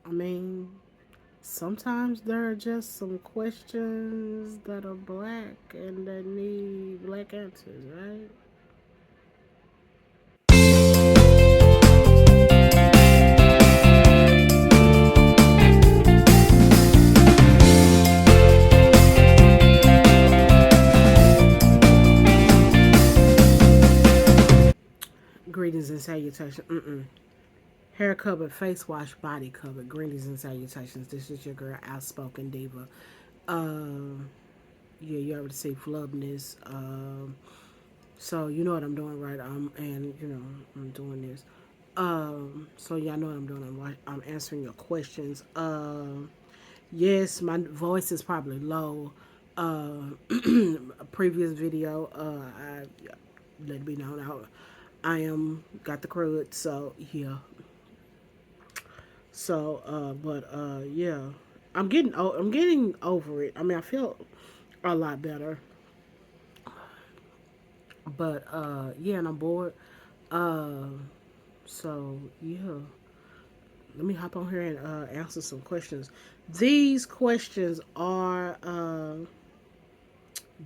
I mean, sometimes there are just some questions that are black and that need black answers, right? Greetings and salutations. Hair covered, face wash, body covered. Greetings and salutations. This is your girl, Outspoken Diva. Um, yeah, you already see flubness. So you know what I'm doing, right? And you know I'm doing this. So y'all know what I'm doing. I'm answering your questions. Yes, my voice is probably low. A previous video, I let me know now. I am got the crud, so yeah. So, yeah, I'm getting over it. I mean, I feel a lot better, but yeah, and I'm bored. Uh, so yeah, let me hop on here and answer some questions. These questions are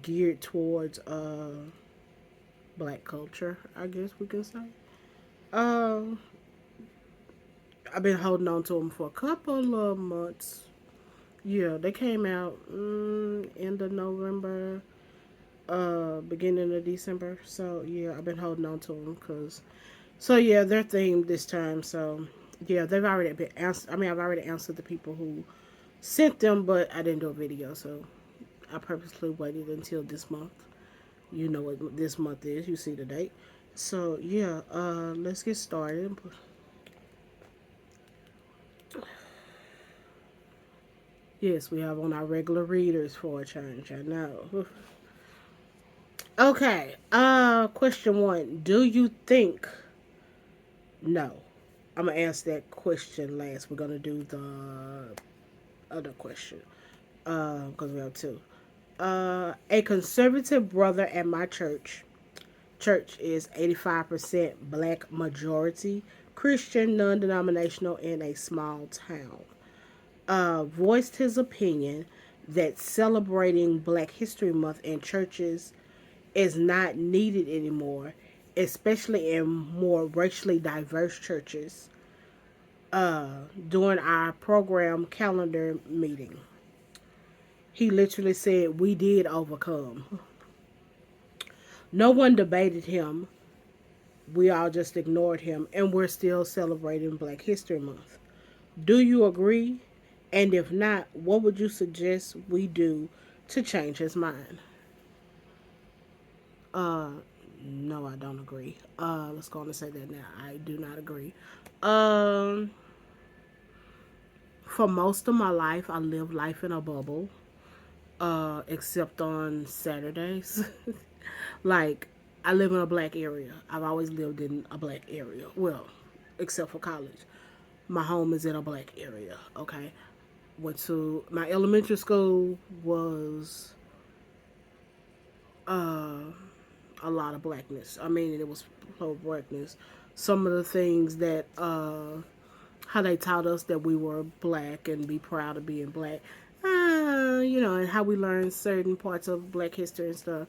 geared towards black culture, I guess we can say. Um, I've been holding on to them for a couple of months. Yeah, they came out end of November, beginning of December. So yeah, I've been holding on to them because. So yeah, they're themed this time. So yeah, they've already been answered. I mean, I've already answered the people who sent them, but I didn't do a video. So I purposely waited until this month. You know what this month is. You see the date. So yeah, let's get started. Yes, we have on our regular readers for a change. I know. Okay. Question one. Do you think no? I'm gonna answer that question last. We're gonna do the other question. Because we have two. A conservative brother at my church is 85% black majority, Christian, non-denominational in a small town. Voiced his opinion that celebrating Black History Month in churches is not needed anymore, especially in more racially diverse churches. During our program calendar meeting, he literally said, "We did overcome." No one debated him. We all just ignored him, and we're still celebrating Black History Month. Do you agree? And if not, what would you suggest we do to change his mind? Uh, no, I don't agree. Let's go on and say that now. I do not agree. Um, for most of my life, I live life in a bubble. Except on Saturdays. Like, I live in a black area. I've always lived in a black area. Well, except for college. My home is in a black area. Okay. Went to my elementary school was uh, a lot of blackness. I mean, it was full of blackness. Some of the things that how they taught us that we were black and be proud of being black. You know, and how we learn certain parts of black history and stuff.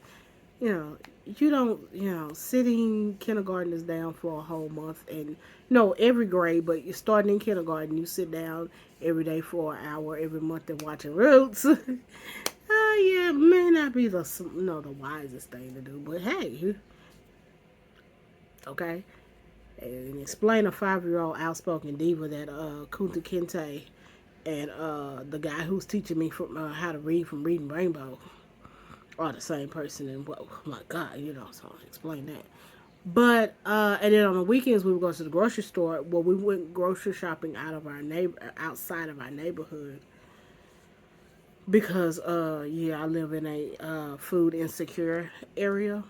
You know, you don't, sitting kindergartners down for a whole month and no, every grade, but you're starting in kindergarten, you sit down every day for an hour every month and watching Roots. Yeah, may not be the wisest thing to do, but hey, okay. And explain a 5-year old outspoken diva that Kunta Kinte and the guy who's teaching me from how to read from Reading Rainbow are the same person. And well, oh my God, so I'll explain that. But and then on the weekends we would go to the grocery store. Well, we went grocery shopping outside of our neighborhood because yeah, I live in a food insecure area,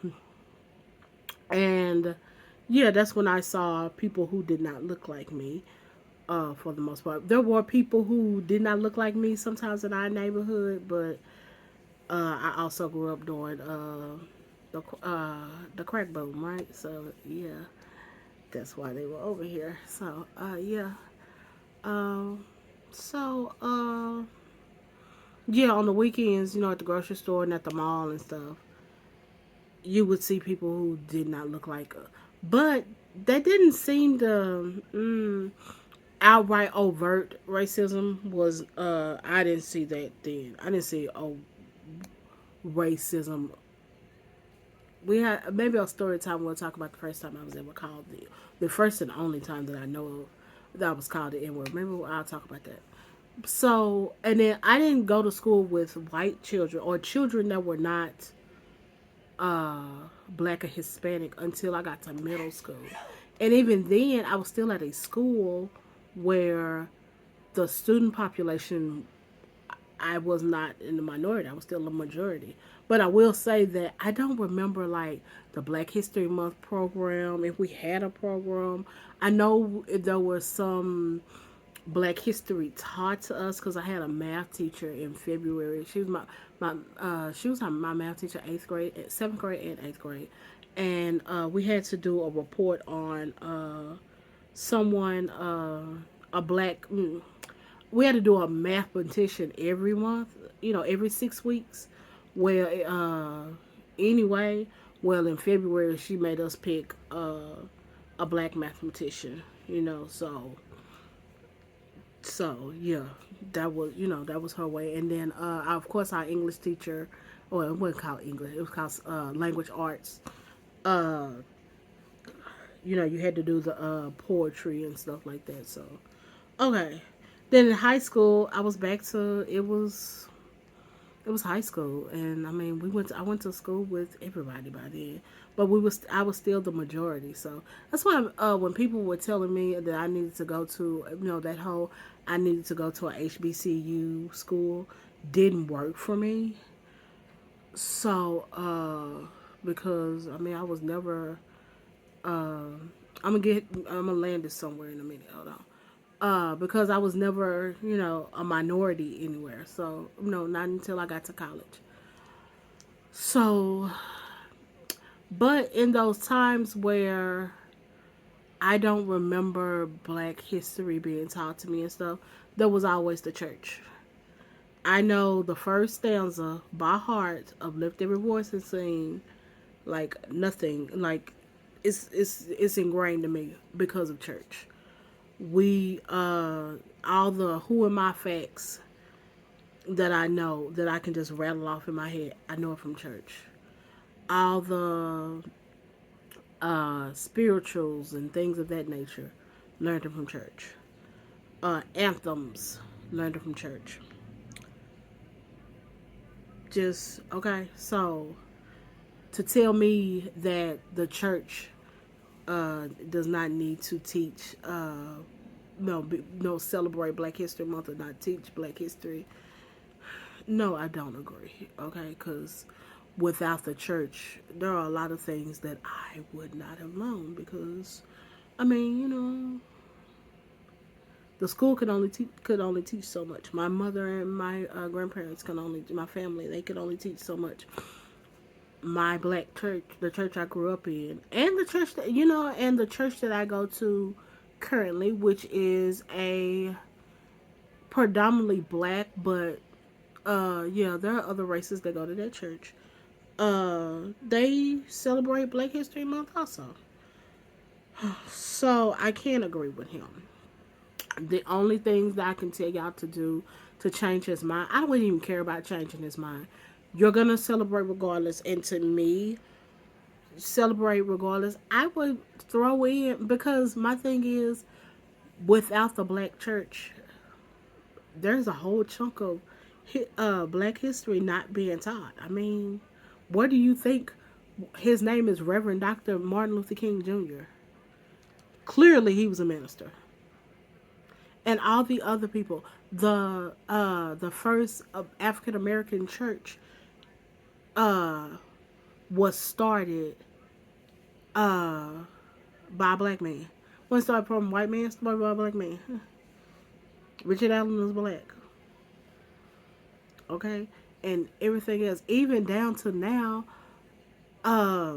and yeah, that's when I saw people who did not look like me. For the most part, there were people who did not look like me sometimes in our neighborhood, but I also grew up during the crack boom, right? So yeah, that's why they were over here. So yeah, um, So, yeah, on the weekends, at the grocery store and at the mall and stuff, you would see people who did not look like her. But that didn't seem to outright overt racism was I didn't see that then. I didn't see racism. We had maybe a story time we'll talk about the first time I was ever called the first and only time that I know of that I was called the N word. Maybe I'll talk about that. So and then I didn't go to school with white children or children that were not uh black or Hispanic until I got to middle school. And even then I was still at a school where the student population, I was not in the minority. I was still a majority. But I will say that I don't remember like the Black History Month program. If we had a program, I know there was some Black history taught to us because I had a math teacher in February. She was my math teacher, eighth grade, seventh grade, and eighth grade, and we had to do a report on someone a black. We had to do a mathematician every month, every 6 weeks. Well, anyway, well, in February, she made us pick a black mathematician, so yeah, that was her way. And then, of course, our English teacher, well, it wasn't called English, it was called language arts. Uh, you had to do the poetry and stuff like that. So, okay. Then in high school, I was back to it was high school, and I mean I went to school with everybody by then, but I was still the majority. So that's why when people were telling me that I needed to go to that whole I needed to go to a HBCU school didn't work for me. So because I mean I was never I'm gonna land this somewhere in a minute. Hold on. Because I was never, a minority anywhere. So, not until I got to college. So, but in those times where I don't remember black history being taught to me and stuff, there was always the church. I know the first stanza by heart of Lift Every Voice and Sing like nothing. Like it's ingrained in me because of church. We all the who am I facts that I know that I can just rattle off in my head. I know it from church. All the spirituals and things of that nature learned it from church. Anthems learned it from church. Just okay. So to tell me that the church does not need to teach no celebrate Black History Month or not teach Black history. No, I don't agree. Okay, because without the church, there are a lot of things that I would not have known. Because, I mean, the school could only teach so much. My mother and my grandparents my family, they could only teach so much. My black church, the church I grew up in, and the church and the church that I go to currently, which is a predominantly black, but yeah, there are other races that go to that church. They celebrate Black History Month also. So I can't agree with him. The only things that I can tell y'all to do to change his mind, I don't even care about changing his mind. You're gonna celebrate regardless, and to me, celebrate regardless. I would throw in because my thing is, without the black church, there's a whole chunk of black history not being taught. I mean, what do you think? His name is Reverend Dr. Martin Luther King Jr. Clearly, he was a minister, and all the other people. The first African American church uh, was started uh, by a black man. When started from a white man, started by a black man. Richard Allen was black. Okay, and everything else, even down to now, uh,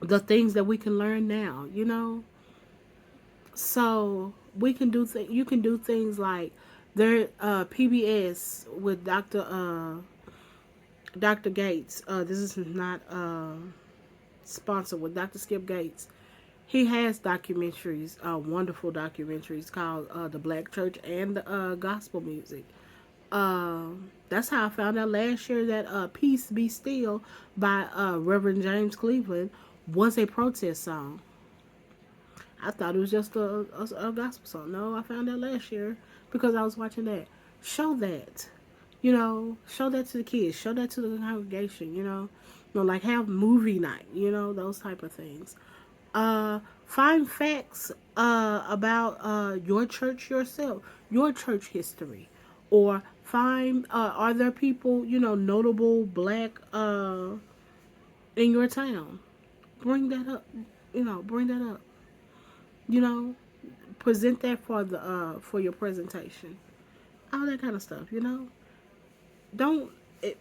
the things that we can learn now. So we can do you can do things like There, PBS with Dr. Gates. This is not sponsored with Dr. Skip Gates. He has documentaries, wonderful documentaries called "The Black Church" and gospel music. That's how I found out last year that "Peace Be Still" by Reverend James Cleveland was a protest song. I thought it was just a gospel song. No, I found out last year because I was watching that. Show that, show that to the kids, show that to the congregation. Like have movie night. Those type of things. Find facts about your church yourself, your church history, or find are there people notable black in your town. Bring that up. Bring that up. You know, present that for your presentation. All that kind of stuff. Don't it,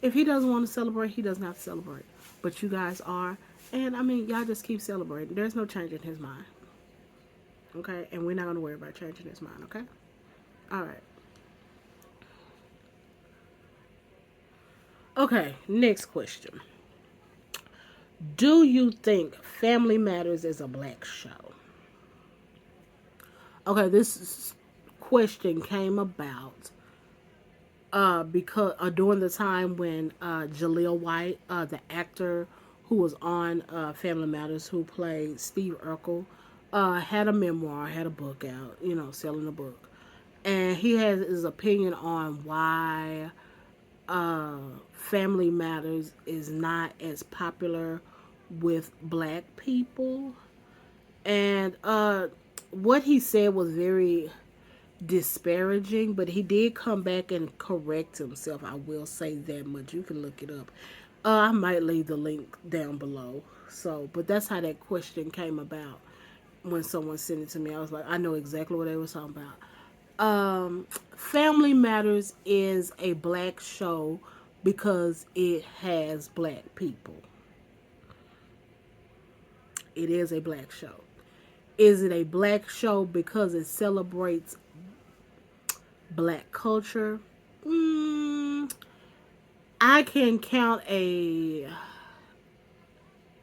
if he doesn't want to celebrate, he doesn't have to celebrate. But you guys are, and I mean, y'all just keep celebrating. There's no change in his mind. Okay, and we're not gonna worry about changing his mind. Okay. All right. Okay. Next question. Do you think Family Matters is a black show? Okay, this question came about because during the time when Jaleel White, the actor who was on Family Matters, who played Steve Urkel, had a memoir, had a book out, selling a book, and he has his opinion on why Family Matters is not as popular with black people, and what he said was very disparaging, but he did come back and correct himself. I will say that much. You can look it up. I might leave the link down below. So, but that's how that question came about. When someone sent it to me, I was like, I know exactly what they were talking about. Family Matters is a black show because it has black people. It is a black show. Is it a black show because it celebrates black culture? I can count a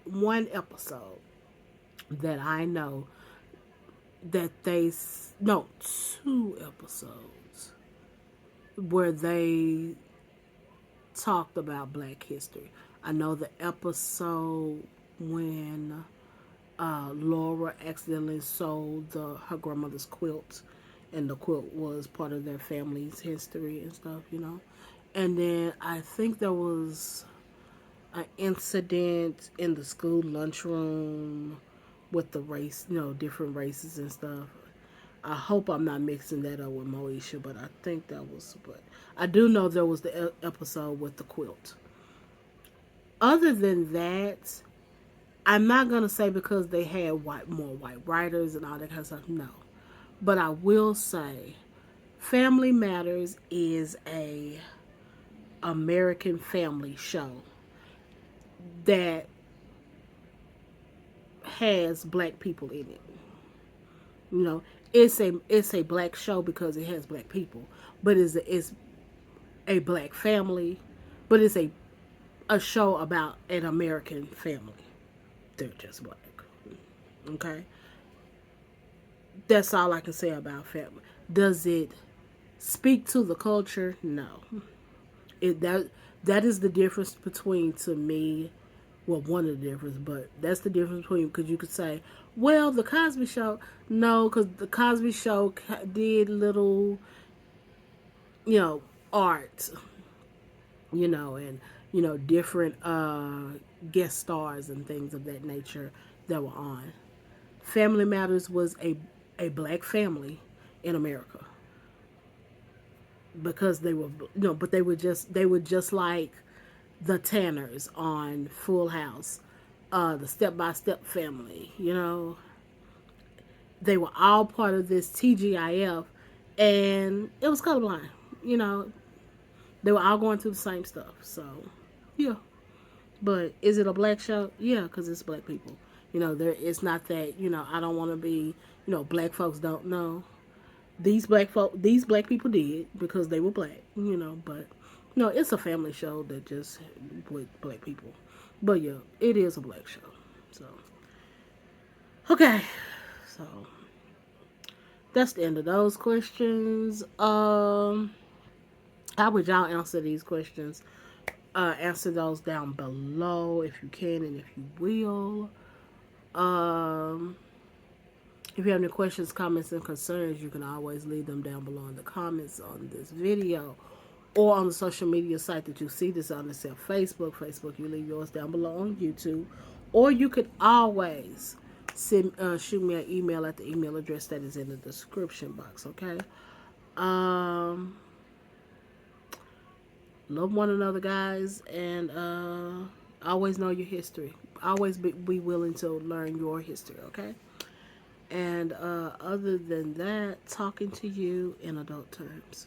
one episode that I know that no, two episodes where they talked about black history. I know the episode when Laura accidentally sold her grandmother's quilt, and the quilt was part of their family's history and stuff. And then I think there was an incident in the school lunchroom with the race, different races and stuff. I hope I'm not mixing that up with Moesha, but I think that was. But I do know there was the episode with the quilt. Other than that, I'm not gonna say because they had more white writers and all that kind of stuff. No, but I will say, Family Matters is a American family show that has black people in it. You know, it's a black show because it has black people, but it's a black family, but it's a show about an American family. They're just black. Okay, that's all I can say about family. Does it speak to the culture? No. That is the difference between, to me, well, one of the difference, but that's the difference between, because you could say, well, the Cosby Show. No, because the Cosby Show did little, art, and different guest stars and things of that nature that were on. Family Matters was a black family in America because they were, but they were just like the Tanners on Full House, the Step by Step family. They were all part of this TGIF, and it was colorblind. You know, they were all going through the same stuff. So, yeah. But is it a black show? Yeah, because it's black people. There. It's not that I don't want to be. Black folks don't know. these black people did because they were black, but no, it's a family show that just with black people. But yeah, it is a black show. So okay, so that's the end of those questions. How would y'all answer these questions? Answer those down below if you can and if you will. Um, if you have any questions, comments, and concerns, you can always leave them down below in the comments on this video or on the social media site that you see this on, except Facebook. Facebook, you leave yours down below on YouTube. Or you could always shoot me an email at the email address that is in the description box, okay? Um, love one another, guys, and always know your history. Always be willing to learn your history, okay? And other than that, talking to you in adult terms.